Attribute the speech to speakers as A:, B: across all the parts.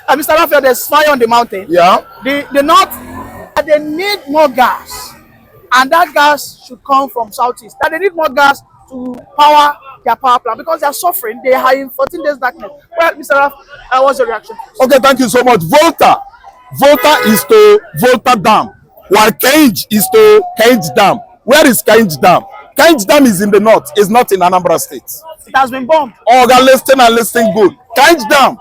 A: Mr. Raphael, there's fire on the mountain.
B: Yeah.
A: The north, they need more gas, and that gas should come from southeast. That they need more gas to power their power plant because they are suffering. They are in 14 days darkness. Well, Mr. Raf, what's your reaction?
B: Okay, thank you so much. Volta is to Volta Dam, while Kenj is to Kenj Dam. Where is Kenj Dam? Kenj Dam is in the north. It's not in Anambra State.
A: It has been bombed.
B: Oh, God, listen good. Kenj Dam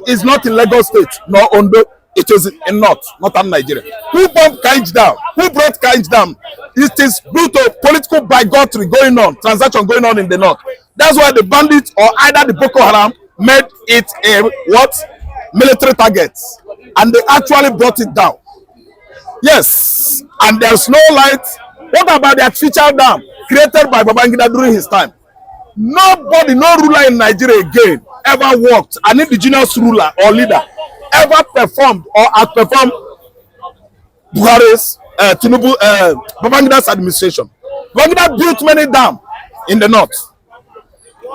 B: is not in Lagos State, nor Ondo. It is in north, northern Nigeria. Who bombed Kenj Dam? Who brought Kenj Dam? It is due to political bigotry going on, transaction going on in the north. That's why the bandits or either the Boko Haram made it a military target, and they actually brought it down. Yes, and there's no light. What about the artificial dam created by Babangida during his time? Nobody, no ruler in Nigeria again ever worked, an indigenous ruler or leader ever performed or outperformed Buhari's Babangida's administration. Babangida built many dams in the north.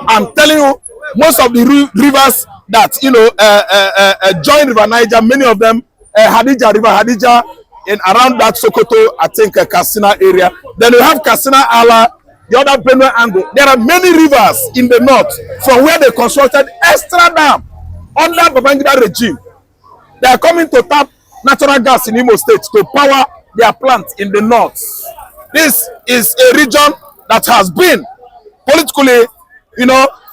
B: I'm telling you, most of the rivers that join River Niger, many of them, River Hadija, in around that Sokoto, I think Katsina area. Then you have Katsina Ala, the other Benue angle. There are many rivers in the north from where they constructed extra dam under Babangida regime. They are coming to tap natural gas in Imo State to power their plants in the north. This is a region that has been politically,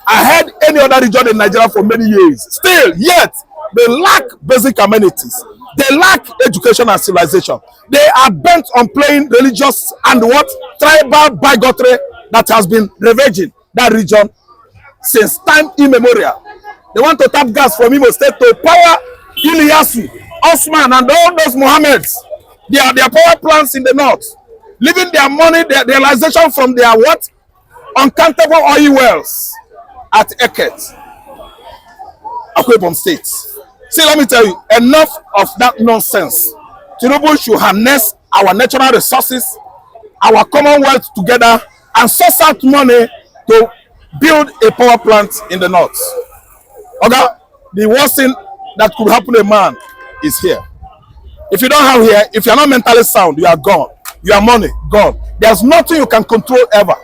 B: ahead any other region in Nigeria for many years. Still, yet, they lack basic amenities. They lack education and civilization. They are bent on playing religious and tribal bigotry that has been ravaging that region since time immemorial. They want to tap gas from Imo State to power Illiteracy, Osman, and all those Mohammeds. Their power plants in the north, leaving their money, their realization from their uncountable oil wells at Ekpa, Akwa State. See, let me tell you, enough of that nonsense. Tinubu should harness our natural resources, our commonwealth together, and source out money to build a power plant in the north. Okay? The worst thing that could happen to a man is here. If you don't have here, if you're not mentally sound, you are gone. Your money, gone. There's nothing you can control ever.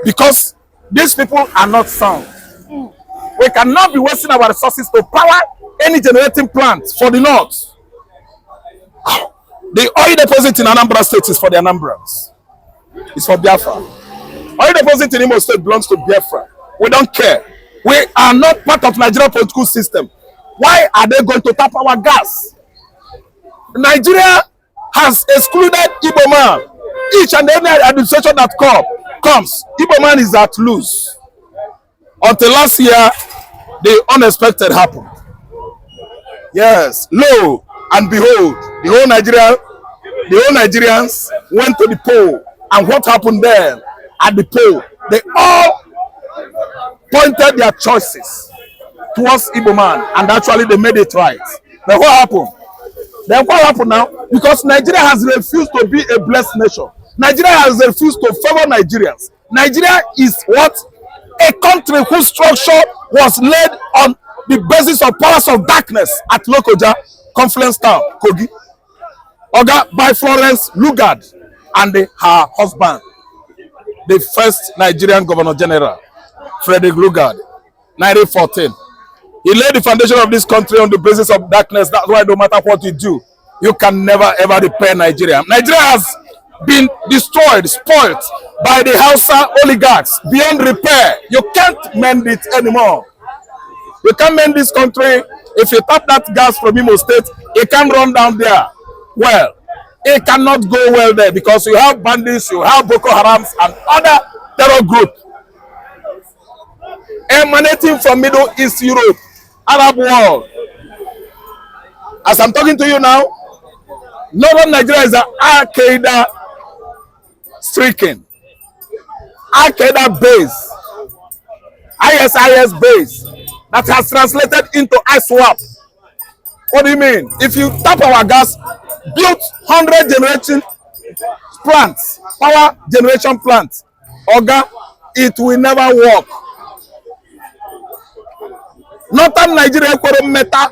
B: Because these people are not sound. We cannot be wasting our resources to power any generating plant for the north. The oil deposit in Anambra State is for the Anambrans. It's for Biafra. Oil deposit in Imo State belongs to Biafra. We don't care. We are not part of Nigerian political system. Why are they going to tap our gas? Nigeria has excluded Igbo man. Each and every administration that comes, Igbo man is at loose. Until last year, the unexpected happened. Yes, lo and behold, the whole Nigerians went to the poll, and what happened there at the poll? They all pointed their choices towards Igbo man, and actually they made it right. Then what happened? Now? Because Nigeria has refused to be a blessed nation. Nigeria has refused to favor Nigerians. Nigeria is a country whose structure was laid on the basis of powers of darkness at Lokoja, Confluence Town, Kogi, by Florence Lugard and her husband, the first Nigerian Governor General, Frederick Lugard, 1914. He laid the foundation of this country on the basis of darkness. That's why no matter what you do, you can never ever repair Nigeria. Nigeria has been destroyed, spoiled by the Hausa oligarchs beyond repair. You can't mend it anymore. You can't mend this country. If you tap that gas from Imo State, it can run down there. Well, it cannot go well there because you have bandits, you have Boko Harams and other terror groups emanating from Middle East Europe, Arab world. As I'm talking to you now, northern Nigeria is an Al-Qaeda stricken, Al-Qaeda base, ISIS base that has translated into ISWAP. What do you mean? If you tap our gas, build 100 generation plants, power generation plants, Oga, it will never work. Northern Nigeria quorum meta.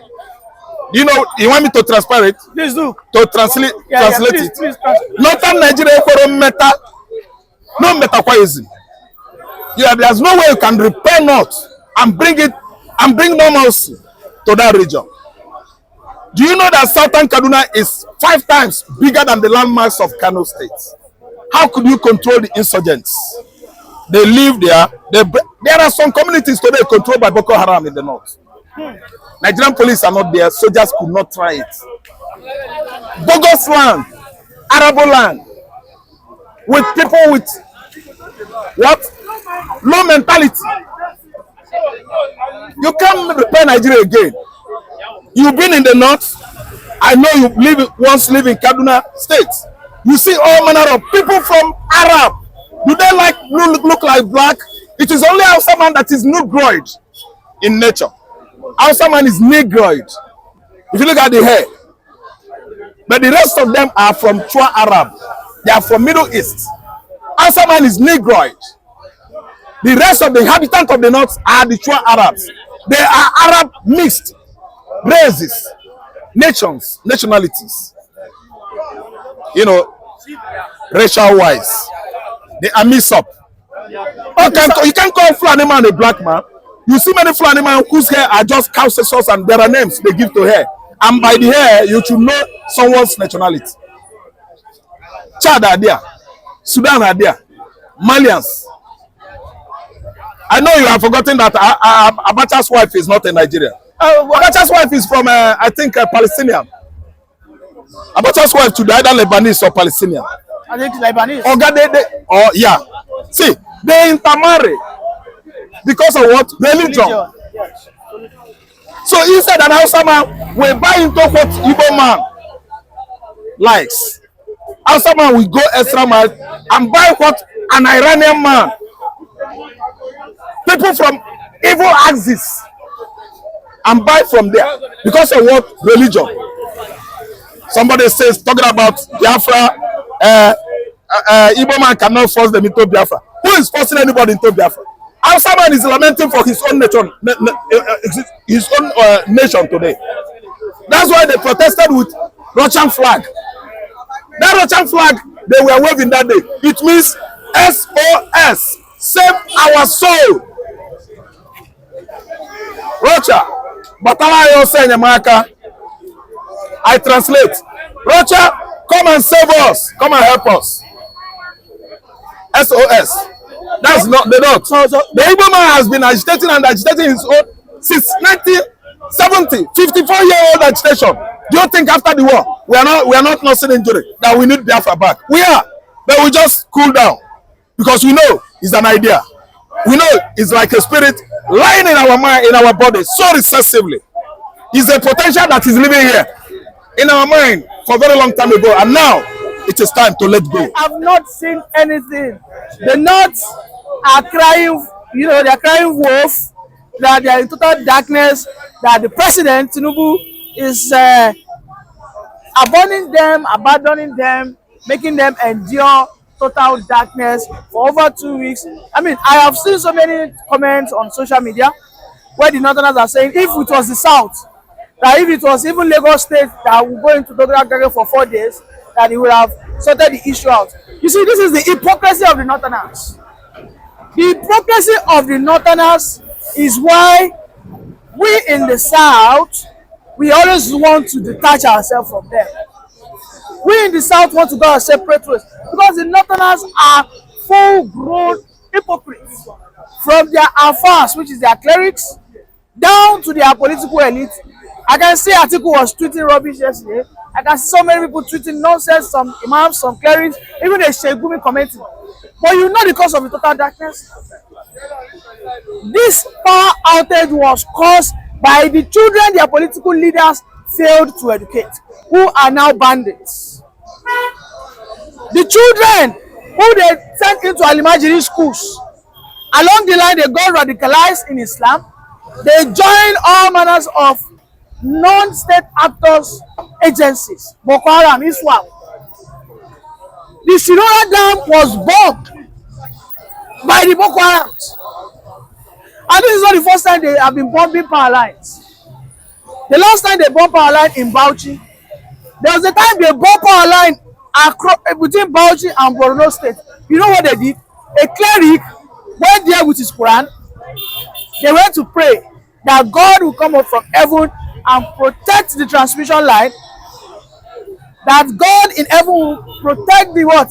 B: You know, you want me to transpare it?
A: Please do.
B: To translate
A: Please,
B: it.
A: please,
B: Northern Nigeria quorum meta. No metaquaism. Yeah, there's no way you can repair North and bring normalcy to that region. Do you know that Southern Kaduna is 5 times bigger than the landmass of Kano State? How could you control the insurgents? They live there. There are some communities today controlled by Boko Haram in the north. Nigerian police are not there. Soldiers could not try it. Bogus land, arable land, with people with what? Low mentality. You can't repair Nigeria again. You've been in the north. I know you once live in Kaduna State. You see all manner of people from Arab. Do they look like black? It is only Hausa man that is negroid in nature. Hausa man is negroid. If you look at the hair. But the rest of them are from Chua Arab. They are from Middle East. Hausa man is negroid. The rest of the inhabitants of the north are the Chua Arabs. They are Arab mixed races, nations, nationalities. You know, racial wise. They are mixed up. You can't call Fulani man a black man. You see many Fulani men whose hair are just cow sauce and there are names they give to hair. And by the hair, you should know someone's nationality. Chad are there. Sudan are there. Malians. I know you have forgotten that Abacha's wife is not a Nigerian. Abacha's wife is from, I think, Palestinian. Abacha's wife to be either Lebanese or Palestinian.
A: I think Lebanese.
B: Yeah. See, they intermarry because of what? Religion.
A: Yes.
B: So instead an Hausa man will buy into what Igbo man likes. Hausa man will go extra mile and buy what an Iranian man. People from evil axis and buy from there because of what? Religion. Somebody says talking about Biafra. Igbo man cannot force them into Biafra. Who is forcing anybody into Biafra? Hausa man is lamenting for his own nation, nation today. That's why they protested with Russian flag. That Russian flag they were waving that day. It means SOS, save our soul. Russia, Batala Yose Nyamaka. I translate. Russia, come and save us. Come and help us. SOS. That's not the not. The Igbo man has been agitating and agitating his own since 1970, 54-year-old agitation. Do you think after the war we are not nursing injury that we need Biafra back? We are, but we just cool down because we know it's an idea. We know it's like a spirit lying in our mind, in our body, so recessively. It's a potential that is living here in our mind for a very long time ago, and now it is time to let go.
A: I have not seen anything. The North are crying, you know, they are crying wolf, that they are in total darkness, that the president, Tinubu, is abandoning them, making them endure total darkness for over 2 weeks. I mean, I have seen so many comments on social media where the Northerners are saying if it was the South, that if it was even Lagos State that would go into Dogara for 4 days, that he would have sorted the issue out. You see, this is the hypocrisy of the Northerners. The hypocrisy of the Northerners is why we in the South, we always want to detach ourselves from them. We in the South want to go our separate ways because the Northerners are full-grown hypocrites. From their alphas, which is their clerics, down to their political elite. I can see Atiku was tweeting rubbish yesterday. I can see so many people tweeting nonsense, some imams, some clerics, even a Sheikh Gumi commenting. But you know the cause of the total darkness? This power outage was caused by the children their political leaders failed to educate, who are now bandits. The children who they sent into Alimajiri schools, along the line they got radicalized in Islam. They joined all manners of non-state actors agencies, Boko Haram, ISWAP. The Shirora Dam was bombed by the Boko Harams. And this is not the first time they have been bombing power lines. The last time they bombed power line in Bauchi, there was a time they bombed power line across between Bauchi and Borno State. You know what they did? A cleric went there with his Quran. They went to pray that God will come up from heaven and protect the transmission line. That God in heaven will protect the what?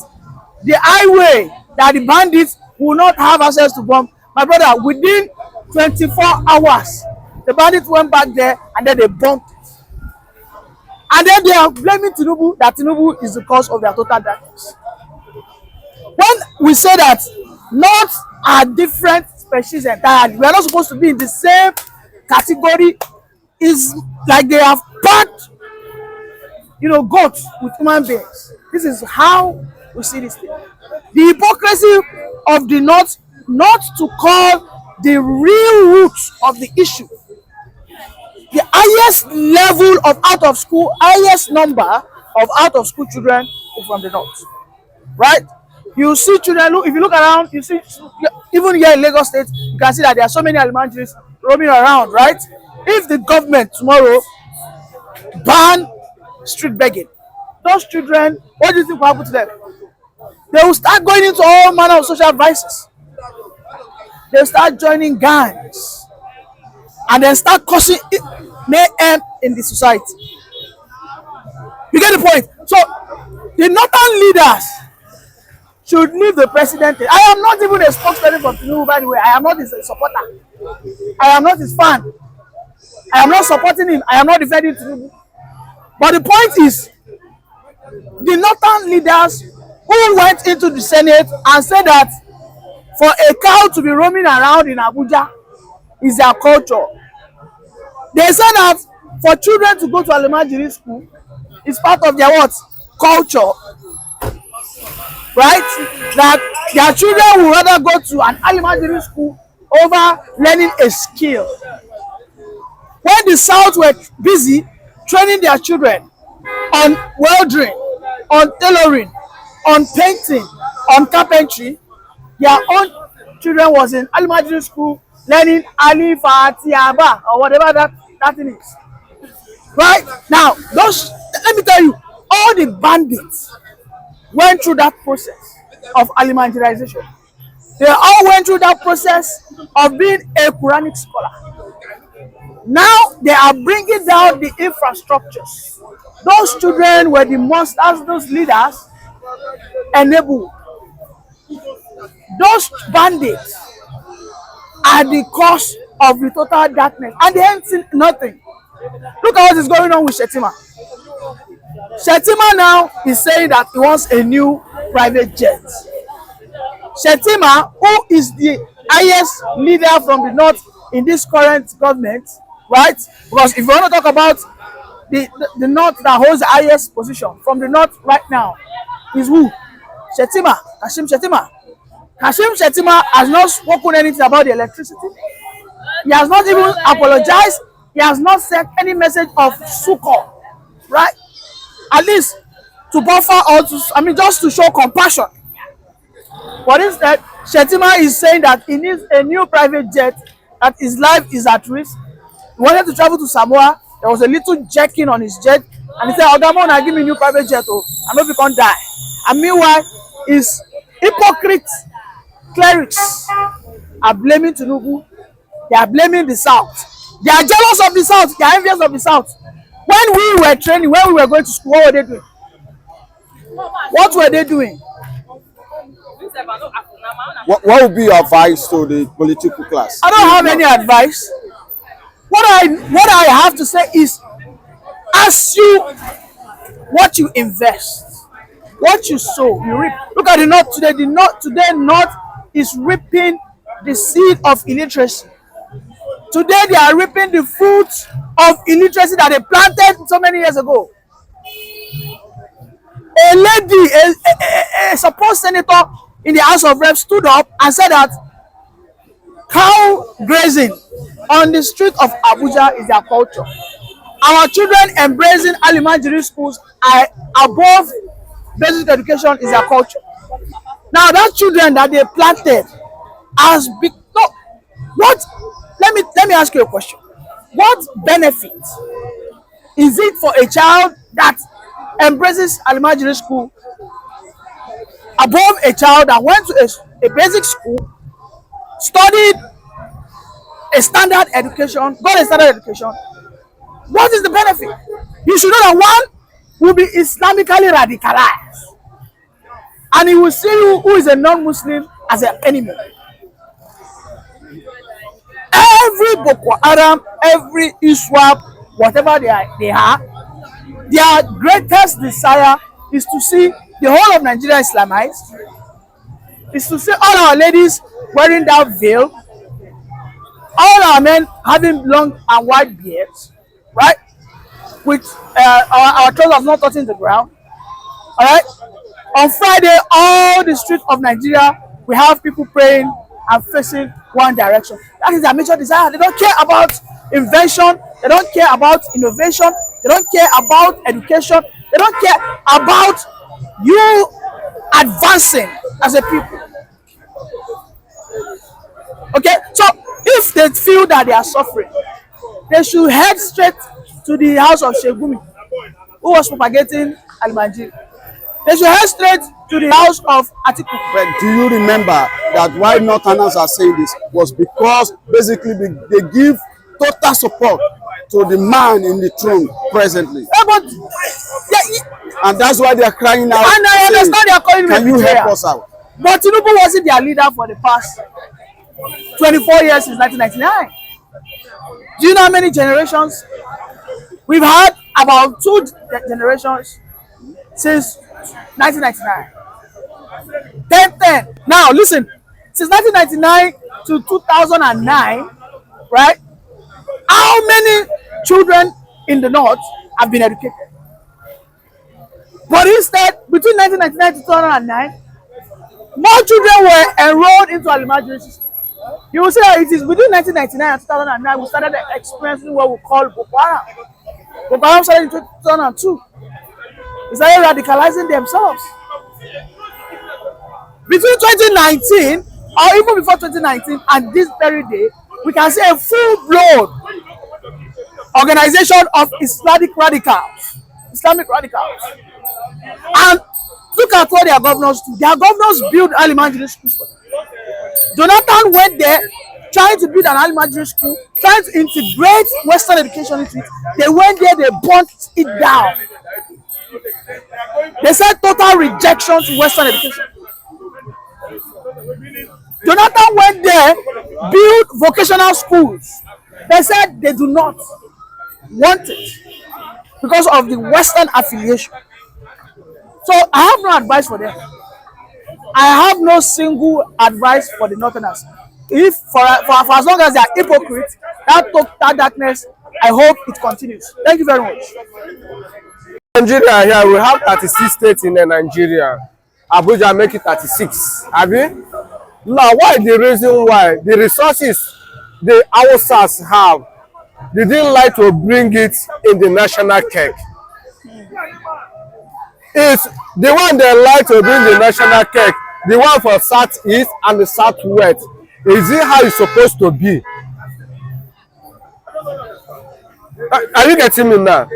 A: The highway, that the bandits will not have access to bomb. My brother, within 24 hours, the bandits went back there and then they bombed it. And then they are blaming Tinubu, that Tinubu is the cause of their total darkness. When we say that Norths are different species entirely, we are not supposed to be in the same category. Is like they have packed, goats with human beings. This is how we see this thing. The hypocrisy of the North not to call the real roots of the issue. The highest level of out of school, highest number of out of school children is from the North, right? You see children, if you look around, you see, even here in Lagos State, you can see that there are so many elementaries roaming around, right? If the government tomorrow ban street begging, those children, what do you think will happen to them? They will start going into all manner of social vices. They will start joining gangs and then start causing mayhem in the society. You get the point? So the northern leaders should leave the president. I am not even a spokesperson for Tinubu, by the way. I am not his supporter. I am not his fan. I am not supporting him. I am not defending Tinubu. But the point is, the northern leaders who went into the Senate and said that for a cow to be roaming around in Abuja is their culture. They said that for children to go to elementary school is part of their what? Culture. Right? That their children would rather go to an elementary school over learning a skill. When the South were busy training their children on welding, on tailoring, on painting, on carpentry, their own children was in elementary school learning alif, aba, or whatever that thing is. Right? Now, let me tell you, all the bandits went through that process of alimantarization. They all went through that process of being a Quranic scholar. Now they are bringing down the infrastructures. Those children were the monsters, those leaders enabled. Those bandits are the cause of the total darkness, and they ain't seen nothing. Look at what is going on with Shettima. Shettima now is saying that he wants a new private jet. Shettima, who is the highest leader from the North in this current government, right? Because if you want to talk about the North that holds the highest position from the North right now, is who? Shettima, Kashim Shettima. Kashim Shettima has not spoken anything about the electricity. He has not even apologized. He has not sent any message of succor, right? At least to buffer or just to show compassion. But instead, Shettima is saying that he needs a new private jet, that his life is at risk. He wanted to travel to Samoa. There was a little jacking on his jet, and he said, Ogamona, give me a new private jet, I know we can't die. And meanwhile, his hypocrite clerics are blaming Tinubu. They are blaming the South. They are jealous of the South. They are envious of the South. When we were training, when we were going to school, what were they doing? What were they doing?
C: What would be your advice to the political class?
A: I don't have any advice. What I have to say is, ask you what you invest, what you sow, you reap. Look at the North today. North is reaping the seed of illiteracy. Today they are reaping the fruits of illiteracy that they planted so many years ago. A lady, a supposed senator in the House of Reps stood up and said that cow grazing on the street of Abuja is their culture. Our children embracing elementary schools are above basic education is their culture. Now that children that they planted has been, no, what let me ask you a question. What benefit is it for a child that embraces Alimajiri school above a child that went to a basic school, studied a standard education, got a standard education? What is the benefit? You should know that one will be Islamically radicalized, and he will see you who is a non-Muslim as an enemy. Every Boko Haram, every ISWAP, whatever they are, their greatest desire is to see the whole of Nigeria Islamized, is to see all our ladies wearing that veil, all our men having long and white beards, right? With our trousers not touching the ground. All right. On Friday, all the streets of Nigeria, we have people praying and facing one direction. That is their major desire. They don't care about invention. They don't care about innovation. They don't care about education. They don't care about you advancing as a people. Okay, so if they feel that they are suffering, they should head straight to the house of Sheikh Gumi, who was propagating Alimajiri. They should head straight to the house of Atiku.
C: But do you remember that why Northerners are saying this was because basically they give total support to the man in the throne presently.
A: Yeah, but
C: and that's why they are crying out.
A: And I understand they are calling me.
C: Can you help us out?
A: But Tinubu wasn't their leader for the past 24 years since 1999. Do you know how many generations? We've had about 2 generations since 1999. 10. Now listen, since 1999 to 2009, right? How many children in the north have been educated? But instead, between 1999 to 2009, more children were enrolled into Alimajiri system. You will see that it is between 1999 and 2009 we started experiencing what we call Boko Haram. Boko Haram started in 2002. They started radicalizing themselves. Between 2019, or even before 2019, and this very day, we can see a full-blown organization of Islamic radicals. And look at what their governors do. Their governors build Alimajiri schools for them. Jonathan went there trying to build an Alimajiri school, trying to integrate Western education into it. They went there, they burnt it down. They said total rejection to Western education. Jonathan went there, built vocational schools. They said they do not want it because of the Western affiliation. So I have no advice for them. I have no single advice for the Northerners. If for as long as they are hypocrites, that darkness, I hope it continues. Thank you very much.
D: Nigeria here, we have 36 states in Nigeria. Abuja make it 36. Abi? Now, why the reason why? The resources the Hausas have, they didn't like to bring it in the national cake. It's the one they like to bring the national cake, the one for Southeast and the Southwest. Is it how it's supposed to be? Are you getting me now?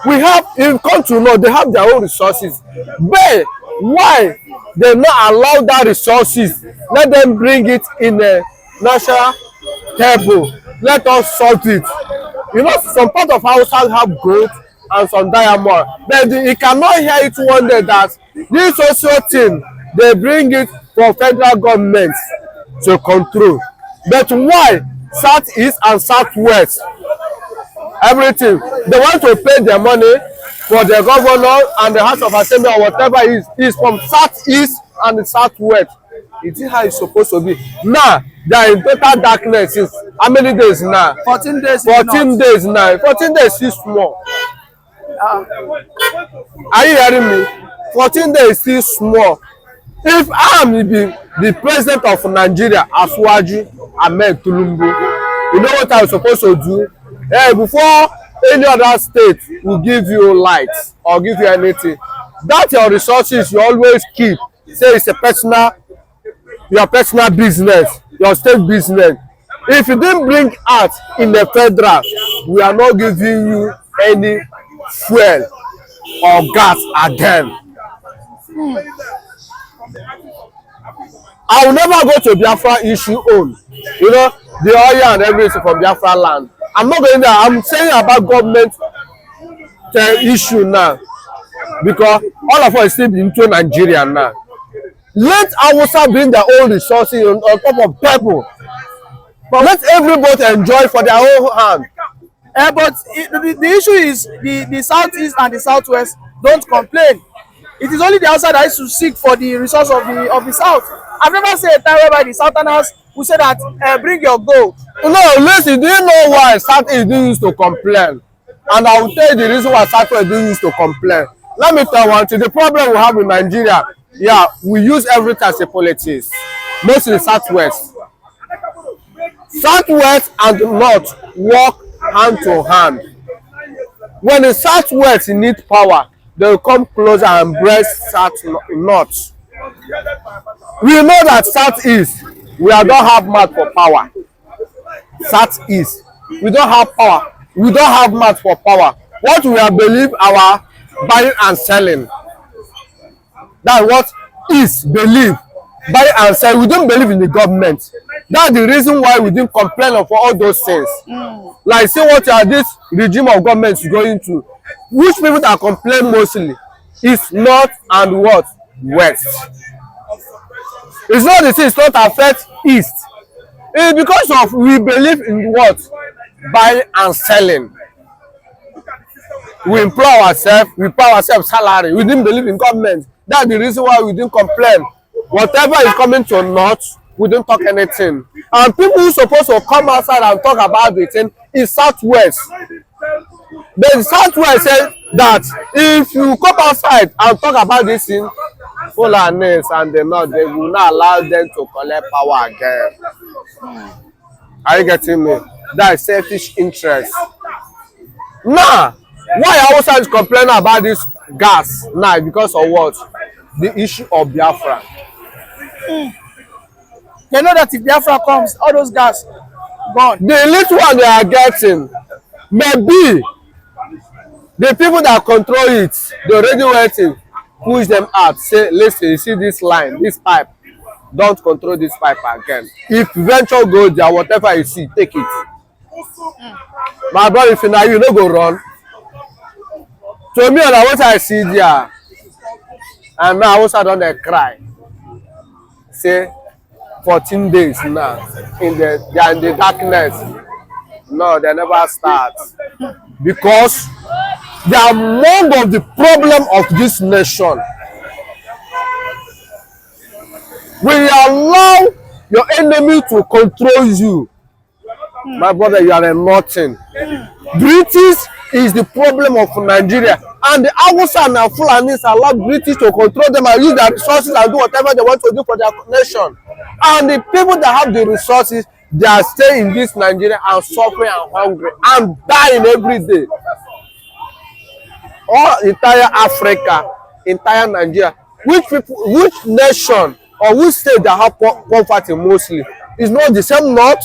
D: We have, in country now, they have their own resources. But why they not allow that resources? Let them bring it in a national table. Let us sort it. You know, some part of houses have gold and some diamond. But you cannot hear it one day that this social thing, they bring it for federal government to control. But why Southeast and Southwest? Everything they want to pay their money for the governor and the House of Assembly or whatever is from Southeast and the Southwest. It is how it's supposed to be. Now they are in total darkness since how many days now?
A: 14 days.
D: 14 days now. 14 days is small. Are you hearing me? 14 days is small. If I am the president of Nigeria, Asuwaju Ahmed Tinubu, you know what I'm supposed to do? Before any other state will give you light or give you anything, that your resources you always keep. Say it's a your personal business, your state business. If you didn't bring out in the federal, we are not giving you any fuel or gas again. I will never go to Biafra issue own. You know, the oil and everything from Biafra land. I'm not going there. I'm saying about government issue now, because all of us still into Nigeria now. Let Hausa bring their own resources on top of people, but let everybody enjoy for their own hand.
A: But the issue is the southeast and the southwest don't complain. It is only the outside that is to seek for the resource of the south. I've never seen a time whereby the southerners who say that bring your gold.
D: No, listen, do you know why Southeast didn't used to complain? And I will tell you the reason why Southwest didn't used to complain. Let me tell you one thing. The problem we have in Nigeria, yeah, we use everything as a politics. Mostly Southwest. Southwest and the North work hand to hand. When the Southwest need power, they will come closer and embrace North. We know that Southeast, we don't have mouth for power. Southeast, we don't have power. We don't have mouth for power. What we are believe our buying and selling. That's what is believe. Buy and sell. We don't believe in the government. That's the reason why we didn't complain of all those things. Like, see what this regime of government is going to. Which people that complain mostly is North and what? West. It's not the thing, it's not affect East. It's because of we believe in what? Buying and selling. We employ ourselves, we pay ourselves salary. We didn't believe in government. That's the reason why we didn't complain. Whatever is coming to North, we don't talk anything. And people who supposed to come outside and talk about the thing is Southwest. The Southwest said that if you come outside and talk about this thing, Fulanis and the North, they will not allow them to collect power again. Are you getting me? That is selfish interest. Now, why Hausa is complaining about this gas now? Because of what? The issue of Biafra.
A: They know that if Biafra comes, all those gas gone.
D: The little one they are getting, maybe the people that control it, they already waiting, push them out, say, listen, you see this line, this pipe, don't control this pipe again. If venture go there, whatever you see, take it. My brother, if you know, you no go run. To me, and what I see there, and now I also don't cry. Say 14 days now they are in the darkness. No, they never start. Because they are among of the problem of this nation. When you allow your enemy to control you, my brother, you are a nothing. British is the problem of Nigeria, and the Hausa and the Fulanis allow British to control them and use their resources and do whatever they want to do for their nation. And the people that have the resources, they are staying in this Nigeria and suffering and hungry and dying every day. All entire Africa, entire Nigeria, which nation or which state that have poverty mostly is not the same North.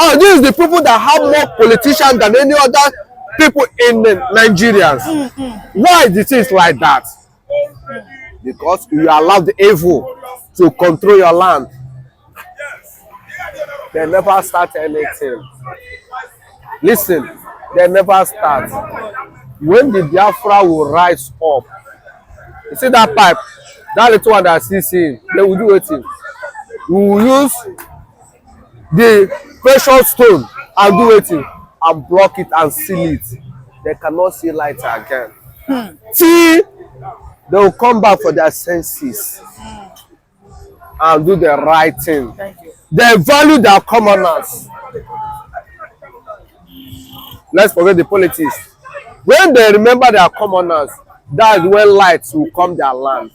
D: Oh, this is the people that have more politicians than any other people in the Nigerians. Why this is like that? Because you allow the evil to control your land. They never start anything. Listen, they never start. When the Biafra will rise up, you see that pipe, that little one that is seeing, they will do it. We will use the precious stone and do it and block it and seal it. They cannot see light again. Till they will come back for their senses and do the right thing. They value their commoners. Let's forget the politics. When they remember their commoners, that is when lights will come their land.